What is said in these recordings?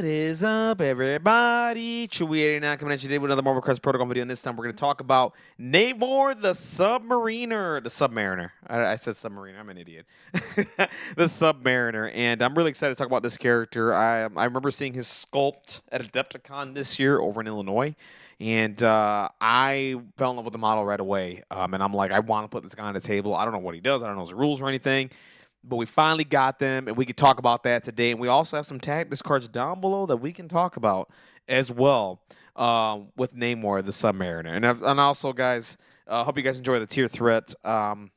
What is up, everybody? Chewy89 coming at you today with another Marvel Crisis Protocol video. And this time we're going to talk about Namor the Submariner. The Submariner. I said Submariner. I'm an idiot. The Submariner. And I'm really excited to talk about this character. I remember seeing his sculpt at Adepticon this year over in Illinois. And I fell in love with the model right away. And I'm like, I want to put this guy on the table. I don't know what he does. I don't know his rules or anything. But we finally got them, and we can talk about that today. And we also have some tactics cards down below that we can talk about as well with Namor, the Submariner. And also, guys, hope you guys enjoy the tier threat. Oh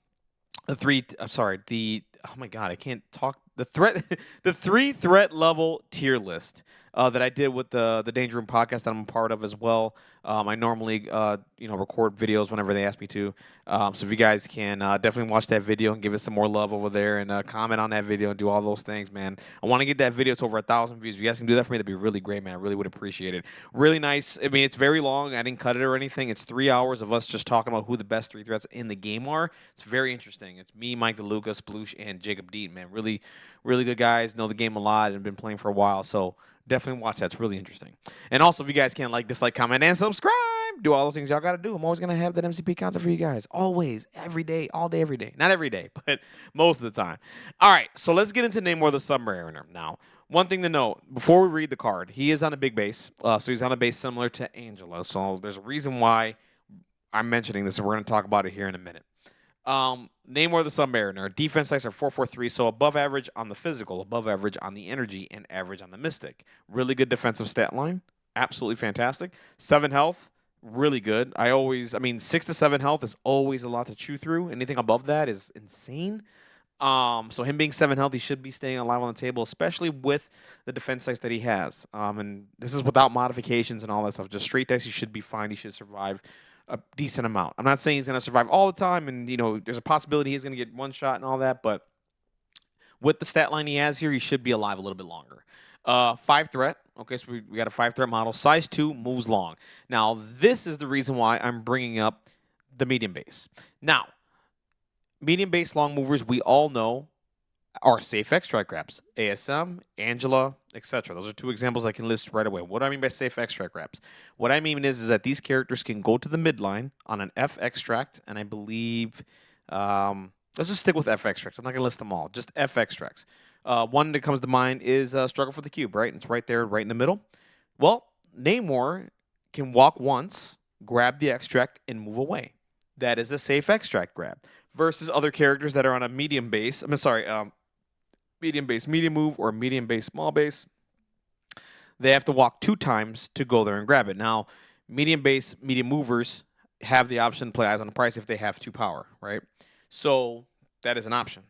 my God, I can't talk. The 3 threat level tier list that I did with the Danger Room podcast that I'm a part of as well. I normally record videos whenever they ask me to. So if you guys can definitely watch that video and give it some more love over there and comment on that video and do all those things, man. I want to get that video to over 1,000 views. If you guys can do that for me, that'd be really great, man. I really would appreciate it. Really nice. I mean, it's very long. I didn't cut it or anything. It's 3 hours of us just talking about who the best 3 threats in the game are. It's very interesting. It's me, Mike DeLuca, Sploosh, and Jacob Dean, man. Really, really good guys. Know the game a lot and been playing for a while. So definitely watch that. It's really interesting. And also, if you guys can like, dislike, comment, and subscribe, do all those things y'all got to do. I'm always going to have that MCP content for you guys. Always. Every day. All day, every day. Not every day, but most of the time. All right. So let's get into Namor the Submariner. Now, one thing to note, before we read the card, he is on a big base. So he's on a base similar to Angela. So there's a reason why I'm mentioning this, and we're going to talk about it here in a minute. Namor the Submariner. Defense dice are 4-4-3, so above average on the physical, above average on the energy, and average on the mystic. Really good defensive stat line. Absolutely fantastic. 7 health. Really good. 6 to 7 health is always a lot to chew through. Anything above that is insane. So him being 7 health, he should be staying alive on the table, especially with the defense dice that he has. And this is without modifications and all that stuff. Just straight dice, he should be fine. He should survive a decent amount. I'm not saying he's going to survive all the time, and there's a possibility he's going to get one shot and all that, but with the stat line he has here, he should be alive a little bit longer. 5 threat. Okay, so we got a 5 threat model. Size 2, moves long. Now, this is the reason why I'm bringing up the medium base. Now, medium base long movers, we all know, are safe extract grabs. ASM, Angela, etc. Those are 2 examples I can list right away. What do I mean by safe extract grabs? What I mean is that these characters can go to the midline on an F extract, and I believe, let's just stick with F extracts. I'm not going to list them all. Just F extracts. One that comes to mind is Struggle for the Cube, right? It's right there, right in the middle. Well, Namor can walk once, grab the extract, and move away. That is a safe extract grab. Versus other characters that are on a medium base. Medium base, medium move, or medium base, small base. They have to walk 2 times to go there and grab it. Now, medium base, medium movers have the option to play eyes on the price if they have 2 power, right? So that is an option.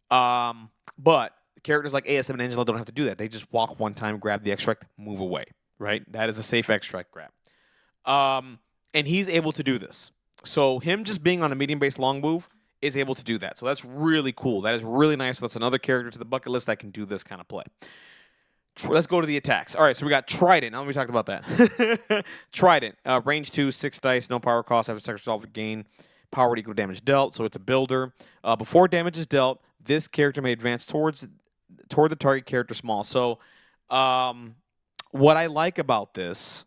But characters like ASM and Angela don't have to do that. They just walk 1 time, grab the extract, move away, right? That is a safe extract grab. And he's able to do this. So him just being on a medium base long move is able to do that. So that's really cool. That is really nice. So that's another character to the bucket list that can do this kind of play. Let's go to the attacks. All right, so we got Trident. Now let me talk about that. Trident. Range 2, 6 dice, no power cost. After sex resolve, gain power to equal damage dealt. So it's a builder. Before damage is dealt, this character may advance toward the target character small. So what I like about this,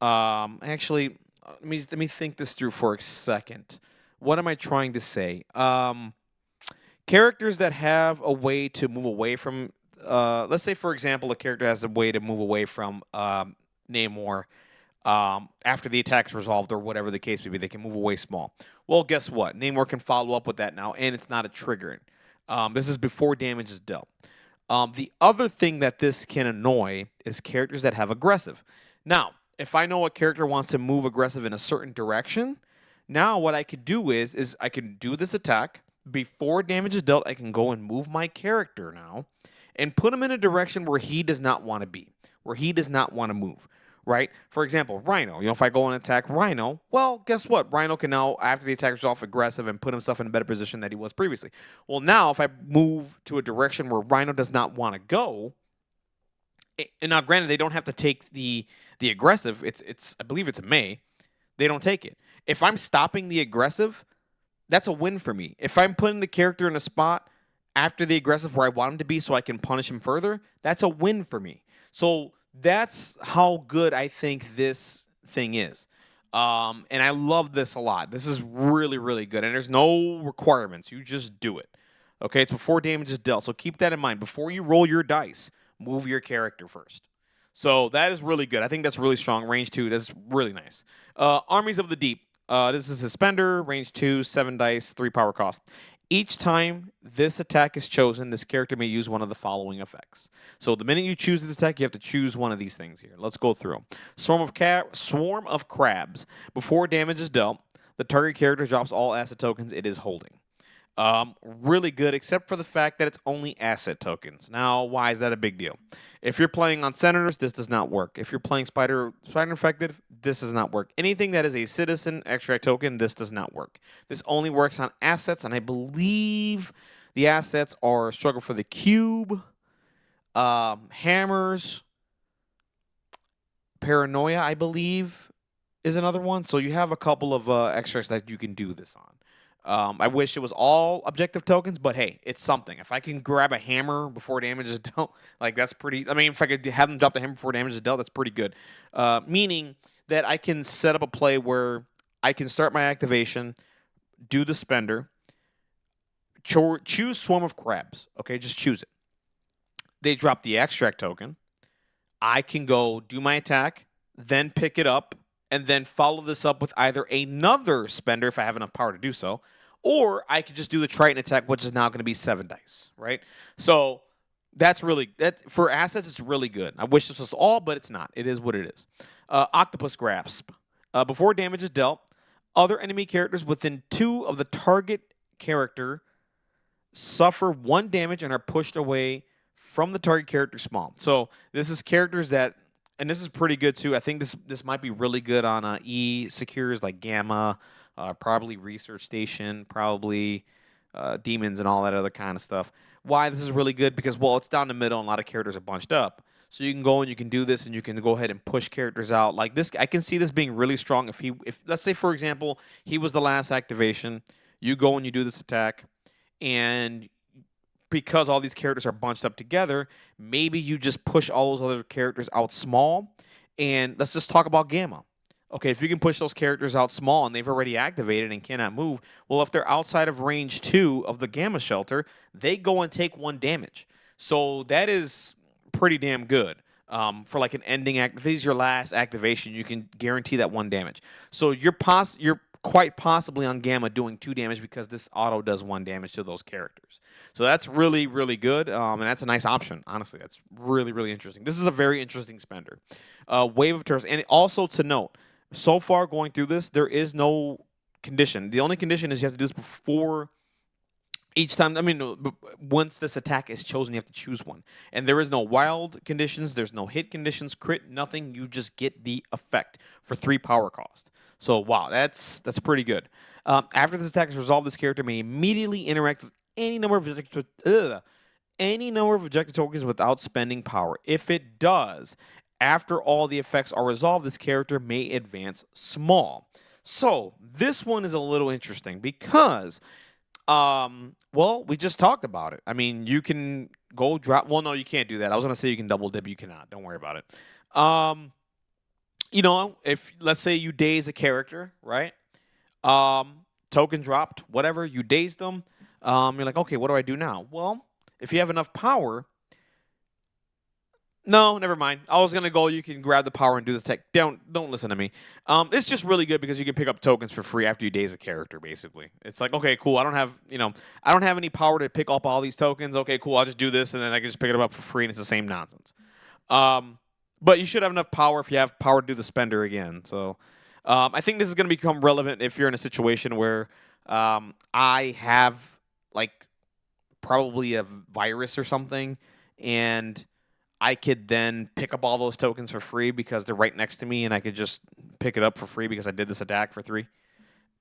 actually, let me think this through for a second. What am I trying to say? Characters that have a way to move away from, let's say, for example, a character has a way to move away from Namor after the attack's resolved or whatever the case may be. They can move away small. Well, guess what? Namor can follow up with that now, and it's not a triggering. This is before damage is dealt. The other thing that this can annoy is characters that have aggressive. Now, if I know a character wants to move aggressive in a certain direction, now what I could do is I can do this attack. Before damage is dealt, I can go and move my character now and put him in a direction where he does not want to be, where he does not want to move, right? For example, Rhino. If I go and attack Rhino, well, guess what? Rhino can now, after the attack is off, aggressive and put himself in a better position than he was previously. Well, now if I move to a direction where Rhino does not want to go, and now granted, they don't have to take the aggressive. It's I believe it's a May. They don't take it. If I'm stopping the aggressive, that's a win for me. If I'm putting the character in a spot after the aggressive where I want him to be so I can punish him further, that's a win for me. So That's how good I think this thing is. And I love this a lot. This is really, really good. And there's no requirements. You just do it. Okay, it's before damage is dealt. So keep that in mind. Before you roll your dice, move your character first. So that is really good. I think that's really strong. Range 2, that's really nice. Armies of the Deep. This is a spender, range 2, 7 dice, 3 power cost. Each time this attack is chosen, this character may use one of the following effects. So the minute you choose this attack, you have to choose one of these things here. Let's go through 'em. Swarm of crabs. Before damage is dealt, the target character drops all asset tokens it is holding. Really good, except for the fact that it's only asset tokens. Now, why is that a big deal? If you're playing on senators, this does not work. If you're playing spider infected, this does not work. Anything that is a citizen extract token, this does not work. This only works on assets, and I believe the assets are struggle for the cube, hammers, paranoia, I believe, is another one. So you have a couple of extracts that you can do this on. I wish it was all objective tokens, but hey, it's something. If I can grab a hammer before damage is dealt, like that's pretty. I mean, if I could have them drop the hammer before damage is dealt, that's pretty good. Meaning that I can set up a play where I can start my activation, do the spender, choose Swarm of Crabs. Okay, just choose it. They drop the extract token. I can go do my attack, then pick it up, and then follow this up with either another spender if I have enough power to do so, or I could just do the Triton attack, which is now going to be 7 dice, right? So that's really that for assets. It's really good. I wish this was all, but it's not. It is what it is. Octopus Grasp. Before damage is dealt, other enemy characters within 2 of the target character suffer 1 damage and are pushed away from the target character small. So this is characters that, and this is pretty good too. I think this might be really good on E secures like Gamma, probably Research Station, probably Demons and all that other kind of stuff. Why this is really good? Because well, it's down the middle and a lot of characters are bunched up. So you can go and you can do this and you can go ahead and push characters out. Like this, I can see this being really strong if let's say for example, he was the last activation, you go and you do this attack, and because all these characters are bunched up together, maybe you just push all those other characters out small. And let's just talk about Gamma. Okay, if you can push those characters out small and they've already activated and cannot move, well, if they're outside of range 2 of the Gamma shelter, they go and take 1 damage. So that is pretty damn good. For like an ending act, if this is your last activation, you can guarantee that 1 damage. So you're quite possibly on Gamma doing 2 damage because this auto does 1 damage to those characters. So that's really, really good, and that's a nice option. Honestly, that's really, really interesting. This is a very interesting spender. Wave of Turtles. And also to note, so far going through this, there is no condition. The only condition is you have to do this before each time. I mean, once this attack is chosen, you have to choose one. And there is no wild conditions. There's no hit conditions, crit, nothing. You just get the effect for 3 power cost. So, wow, that's pretty good. After this attack is resolved, this character may immediately interact with any number of objective tokens without spending power. If it does, after all the effects are resolved, this character may advance small. So this one is a little interesting because, well, we just talked about it. I mean, you can go drop. Well, no, you can't do that. I was gonna say you can double dip. You cannot. Don't worry about it. If let's say you daze a character, right? Token dropped, whatever, you dazed them. You're like, okay, what do I do now? Well, if you have enough power, no, never mind. I was gonna go. You can grab the power and do this tech. Don't listen to me. It's just really good because you can pick up tokens for free after you daze a character. Basically, it's like okay, cool. I don't have any power to pick up all these tokens. Okay, cool. I'll just do this and then I can just pick it up for free and it's the same nonsense. But you should have enough power if you have power to do the spender again. So I think this is gonna become relevant if you're in a situation where I have like probably a virus or something and I could then pick up all those tokens for free because they're right next to me and I could just pick it up for free because I did this attack for 3.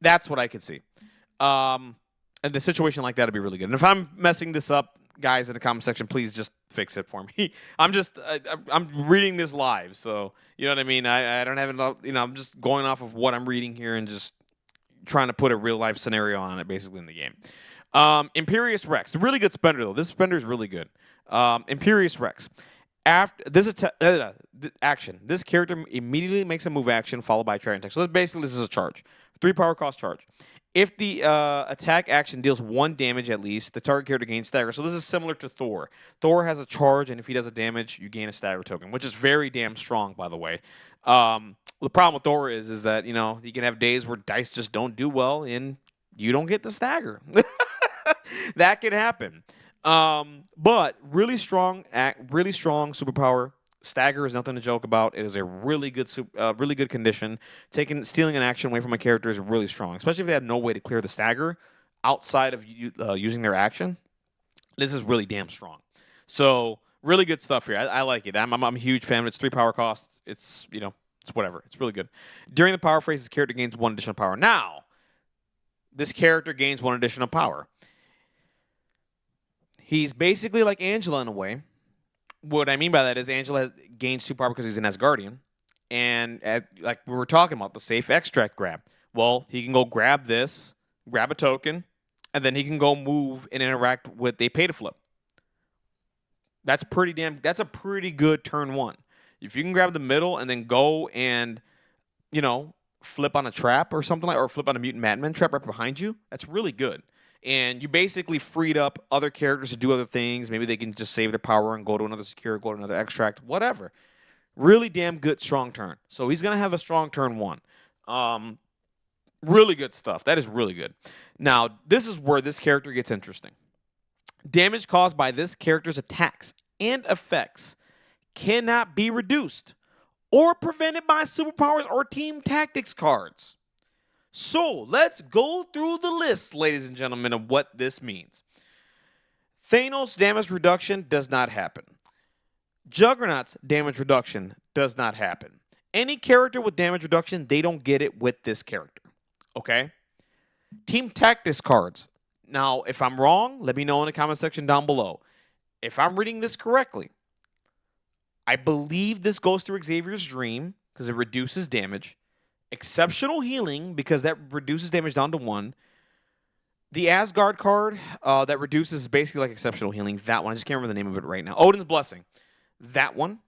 That's what I could see. And a situation like that would be really good. And if I'm messing this up, guys in the comment section, please just fix it for me. I'm reading this live, so you know what I mean? I don't have enough, I'm just going off of what I'm reading here and just trying to put a real life scenario on it basically in the game. Imperious Rex. Really good spender, though. This spender is really good. Imperious Rex. After this action, this character immediately makes a move action followed by a charge attack. So basically, this is a charge, 3 power cost charge. If the attack action deals 1 damage at least, the target character gains stagger. So this is similar to Thor. Thor has a charge, and if he does a damage, you gain a stagger token, which is very damn strong, by the way. The problem with Thor is that you can have days where dice just don't do well, and you don't get the stagger. That can happen. But really strong superpower. Stagger is nothing to joke about. It is a really good condition. Stealing an action away from a character is really strong, especially if they have no way to clear the stagger outside of using their action. This is really damn strong. So really good stuff here. I like it. I'm a huge fan of it. It's 3 power costs. It's it's whatever. It's really good. During the power phase, this character gains 1 additional power. Now, this character gains 1 additional power. He's basically like Angela in a way. What I mean by that is Angela gains 2 power because he's an Asgardian. And like we were talking about, the safe extract grab. Well, he can go grab this, grab a token, and then he can go move and interact with a pay to flip. That's a pretty good turn 1. If you can grab the middle and then go and, flip on a trap or something or flip on a mutant madman trap right behind you, that's really good. And you basically freed up other characters to do other things. Maybe they can just save their power and go to another secure, go to another extract, whatever. Really damn good, strong turn. So he's going to have a strong turn 1. Really good stuff. That is really good. Now, this is where this character gets interesting. Damage caused by this character's attacks and effects cannot be reduced or prevented by superpowers or team tactics cards. So let's go through the list, ladies and gentlemen, of what this means. Thanos damage reduction does not happen. Juggernaut's damage reduction does not happen. Any character with damage reduction, they don't get it with this character. Okay? Team tactics cards. Now, if I'm wrong, let me know in the comment section down below. If I'm reading this correctly, I believe this goes through Xavier's Dream because it reduces damage. Exceptional healing because that reduces damage down to 1. The Asgard card that reduces basically like exceptional healing. That one. I just can't remember the name of it right now. Odin's Blessing. That one.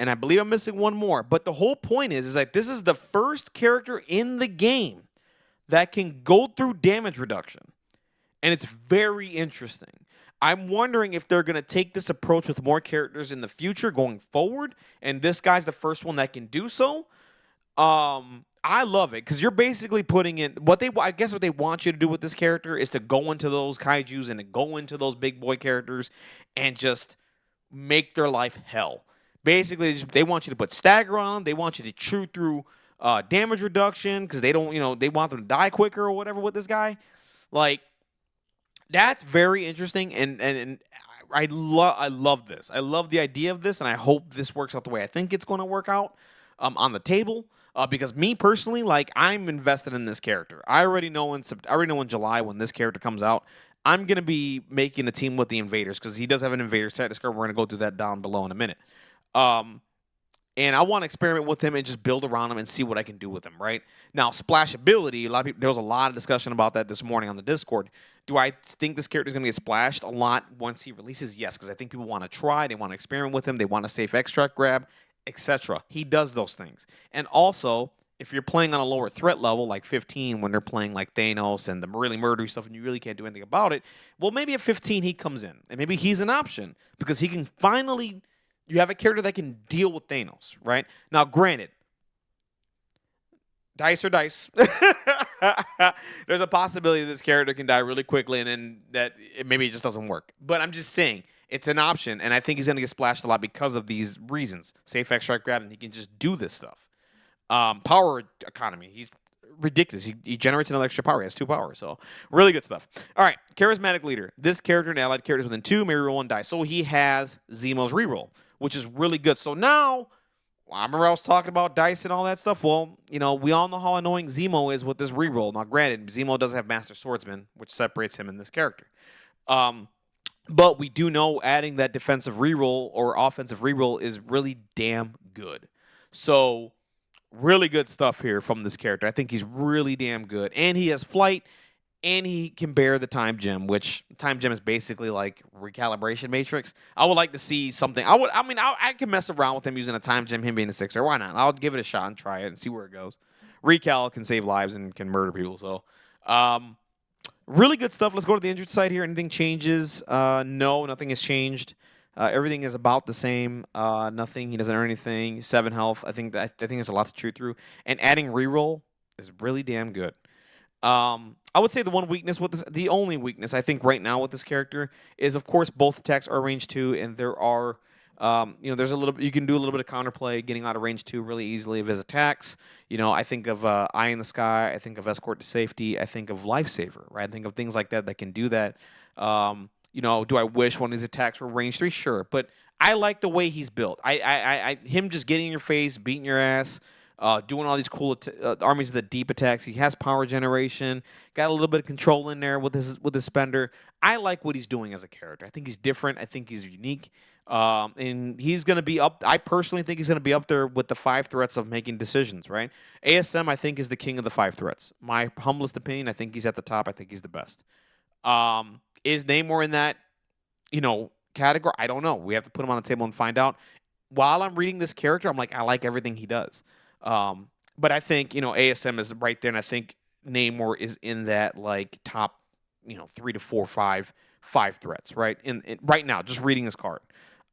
And I believe I'm missing one more. But the whole point is like this is the first character in the game that can go through damage reduction. And it's very interesting. I'm wondering if they're going to take this approach with more characters in the future going forward. And this guy's the first one that can do so. I love it because you're basically putting in what they want you to do with this character is to go into those kaijus and to go into those big boy characters and just make their life hell. Basically, they want you to put stagger on them. They want you to chew through damage reduction because they don't, they want them to die quicker or whatever with this guy. Like, that's very interesting, and I love this. I love the idea of this, and I hope this works out the way I think it's going to work out on the table. Because me personally, like I'm invested in this character. I already know in July when this character comes out, I'm gonna be making a team with the Invaders because he does have an Invaders tactics card. We're gonna go through that down below in a minute. And I want to experiment with him and just build around him and see what I can do with him. Right now, splashability. There was a lot of discussion about that this morning on the Discord. Do I think this character is gonna get splashed a lot once he releases? Yes, because I think people want to try. They want to experiment with him. They want a safe extract grab, etc. He does those things. And also, if you're playing on a lower threat level, like 15, when they're playing like Thanos and the really murdery stuff, and you really can't do anything about it, well, maybe at 15 he comes in, and maybe he's an option because he can finally. You have a character that can deal with Thanos, right? Now, granted, dice are dice. There's a possibility this character can die really quickly, and then maybe it just doesn't work. But I'm just saying. It's an option, and I think he's going to get splashed a lot because of these reasons. Safe extract grab, and he can just do this stuff. Power economy. He's ridiculous. He generates another extra power. He has 2 power, so really good stuff. All right, charismatic leader. This character and allied characters within 2 may reroll 1 die. So he has Zemo's reroll, which is really good. So now, I remember I was talking about dice and all that stuff. Well, we all know how annoying Zemo is with this reroll. Now, granted, Zemo doesn't have Master Swordsman, which separates him and this character. But we do know adding that defensive reroll or offensive reroll is really damn good. So, really good stuff here from this character. I think he's really damn good. And he has flight, and he can bear the time gem, which time gem is basically like recalibration matrix. I would like to see something. I can mess around with him using a time gem, him being a sixer. Why not? I'll give it a shot and try it and see where it goes. Recal can save lives and can murder people. So, um, really good stuff. Let's go to the injured side here. Anything changes? No, nothing has changed. Everything is about the same. Nothing. He doesn't earn anything. 7 health. I think there's a lot to chew through. And adding reroll is really damn good. I would say the one weakness with this, the only weakness I think right now with this character is, of course, both attacks are range 2, and there are, there's a little, you can do a little bit of counterplay, getting out of range 2 really easily of his attacks. I think of Eye in the Sky, I think of Escort to Safety, I think of Lifesaver, right? I think of things like that that can do that. Do I wish one of these attacks were range 3? Sure, but I like the way he's built. Him just getting in your face, beating your ass. Doing all these cool armies of the deep attacks. He has power generation. Got a little bit of control in there with his spender. I like what he's doing as a character. I think he's different. I think he's unique. And he's going to be up. I personally think he's going to be up there with the 5 threats of making decisions. Right? ASM I think is the king of the 5 threats. My humblest opinion. I think he's at the top. I think he's the best. Is Namor in that category? I don't know. We have to put him on the table and find out. While I'm reading this character, I'm like, I like everything he does. But I think, ASM is right there, and I think Namor is in that like top, 3 to 4, 5 threats, right? In right now, just reading this card.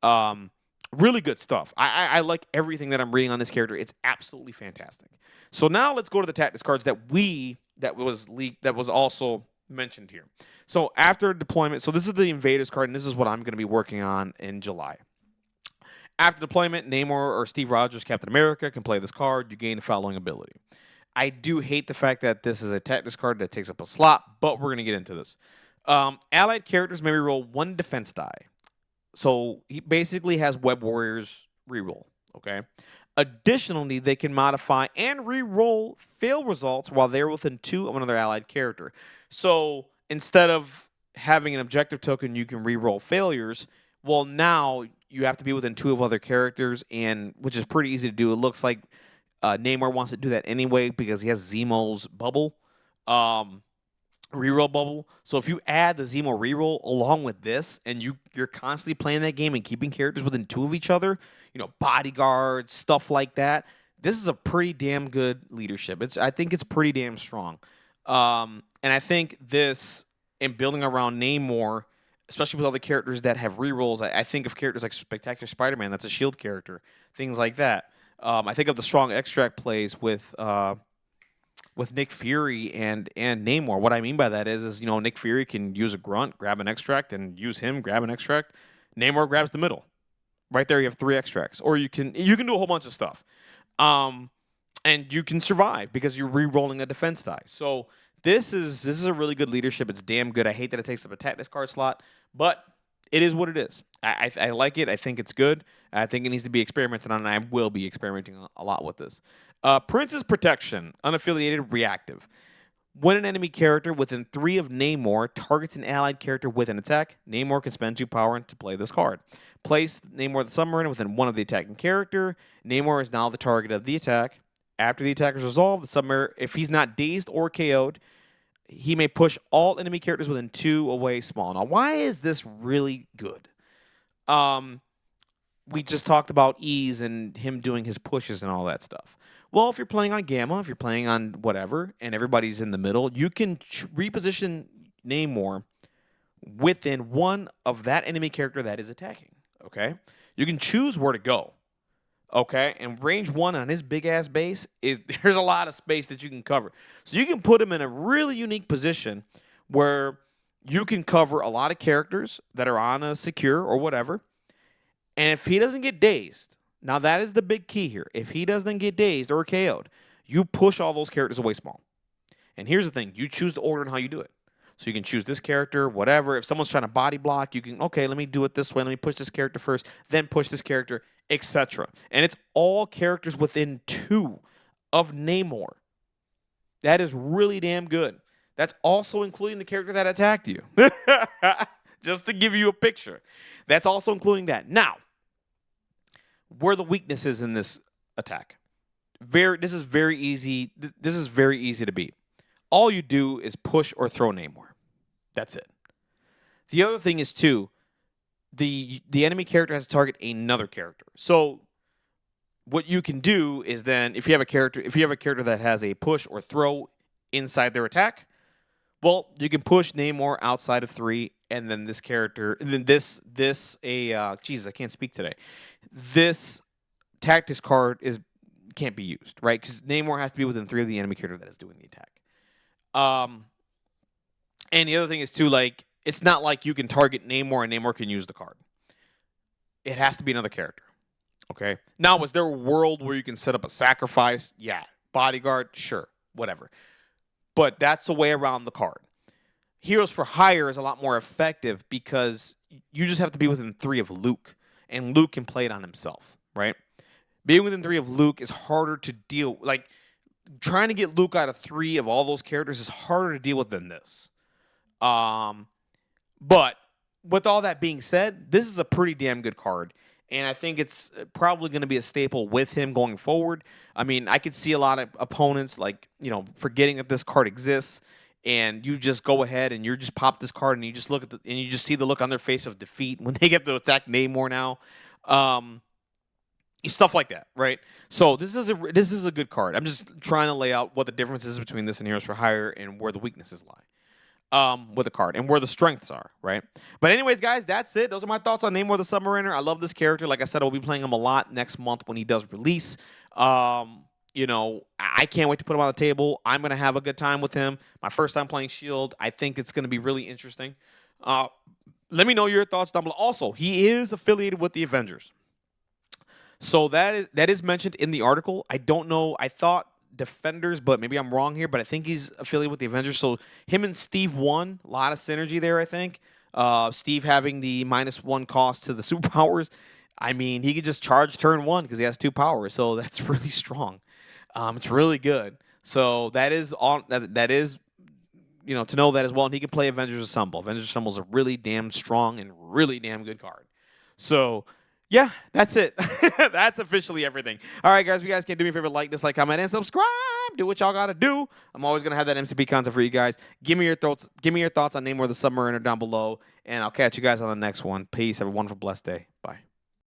Really good stuff. I like everything that I'm reading on this character. It's absolutely fantastic. So now let's go to the tactics cards that was leaked, that was also mentioned here. So after deployment, so this is the Invaders card, and this is what I'm going to be working on in July. After deployment, Namor or Steve Rogers, Captain America, can play this card. You gain the following ability. I do hate the fact that this is a tactics card that takes up a slot, but we're going to get into this. Allied characters may reroll 1 defense die. So he basically has Web Warriors reroll, okay? Additionally, they can modify and reroll fail results while they're within 2 of another allied character. So instead of having an objective token, you can reroll failures. Well, now you have to be within 2 of other characters, and which is pretty easy to do. It looks like Namor wants to do that anyway because he has Zemo's bubble, reroll bubble. So if you add the Zemo reroll along with this, and you're constantly playing that game and keeping characters within 2 of each other, bodyguards, stuff like that, this is a pretty damn good leadership. I think it's pretty damn strong. And I think this, in building around Namor, especially with all the characters that have rerolls, I think of characters like Spectacular Spider-Man, that's a shield character, things like that. I think of the strong extract plays with Nick Fury and Namor. What I mean by that is Nick Fury can use a grunt, grab an extract, and use him, grab an extract. Namor grabs the middle. Right there, you have 3 extracts, or you can do a whole bunch of stuff, and you can survive because you're re-rolling a defense die. So this is a really good leadership. It's damn good. I hate that it takes up a tactics card slot, but it is what it is. I like it. I think it's good. I think it needs to be experimented on, and I will be experimenting a lot with this. Prince's Protection, unaffiliated, reactive. When an enemy character within 3 of Namor targets an allied character with an attack, Namor can spend 2 power to play this card. Place Namor the Submariner within 1 of the attacking character. Namor is now the target of the attack. After the attack is resolved, the Submariner, if he's not dazed or KO'd, he may push all enemy characters within 2 away small. Now, why is this really good? We just talked about ease and him doing his pushes and all that stuff. Well, if you're playing on Gamma, if you're playing on whatever, and everybody's in the middle, you can reposition Namor within 1 of that enemy character that is attacking, okay? You can choose where to go, okay? And range 1 on his big-ass base, there's a lot of space that you can cover. So you can put him in a really unique position where you can cover a lot of characters that are on a secure or whatever, and if he doesn't get dazed, now that is the big key here. If he doesn't get dazed or KO'd, you push all those characters away small. And here's the thing. You choose the order and how you do it. So you can choose this character, whatever. If someone's trying to body block, you can, okay, let me do it this way. Let me push this character first, then push this character, etc. And it's all characters within 2 of Namor. That is really damn good. That's also including the character that attacked you. Just to give you a picture. That's also including that. Now, where the weakness is in this attack. This is very easy to beat. all you do is push or throw Namor. That's it. The other thing is too, the enemy character has to target another character. So what you can do is then if you have a character that has a push or throw inside their attack, well, you can push Namor outside of 3, and then this character, and then Jesus, I can't speak today. This tactics card can't be used, right? Because Namor has to be within 3 of the enemy character that is doing the attack. And the other thing is too, like, it's not like you can target Namor and Namor can use the card. It has to be another character. Okay. Now, was there a world where you can set up a sacrifice? Yeah. Bodyguard? Sure. Whatever. But that's the way around the card. Heroes for Hire is a lot more effective because you just have to be within 3 of Luke, and Luke can play it on himself, right? Being within 3 of Luke is harder to deal. Like, trying to get Luke out of 3 of all those characters is harder to deal with than this. But with all that being said, this is a pretty damn good card. And I think it's probably going to be a staple with him going forward. I mean, I could see a lot of opponents, like, forgetting that this card exists, and you just go ahead and you just pop this card and you just look at and you just see the look on their face of defeat when they get to attack Namor now. Stuff like that, right? So this is a good card. I'm just trying to lay out what the difference is between this and Heroes for Hire and where the weaknesses lie. With the card and where the strengths are, right? But anyways, guys, that's it. Those are my thoughts on Namor the Submariner. I love this character. Like I said, I'll be playing him a lot next month when he does release. I can't wait to put him on the table. I'm going to have a good time with him. My first time playing S.H.I.E.L.D. I think it's going to be really interesting. Let me know your thoughts down below. Also, he is affiliated with the Avengers. So that is mentioned in the article. I don't know. I thought Defenders, but maybe I'm wrong here, but I think he's affiliated with the Avengers. So him and Steve won. A lot of synergy there, I think. Steve having the -1 cost to the superpowers. I mean, he could just charge turn 1 because he has 2 powers. So that's really strong. It's really good. So that is to know that as well. And he can play Avengers Assemble. Avengers Assemble is a really damn strong and really damn good card. So yeah, that's it. That's officially everything. All right, guys, if you guys can do me a favor, like, dislike, comment, and subscribe. Do what y'all got to do. I'm always going to have that MCP content for you guys. Give me your thoughts on Namor the Submariner down below, and I'll catch you guys on the next one. Peace. Have a wonderful, blessed day. Bye.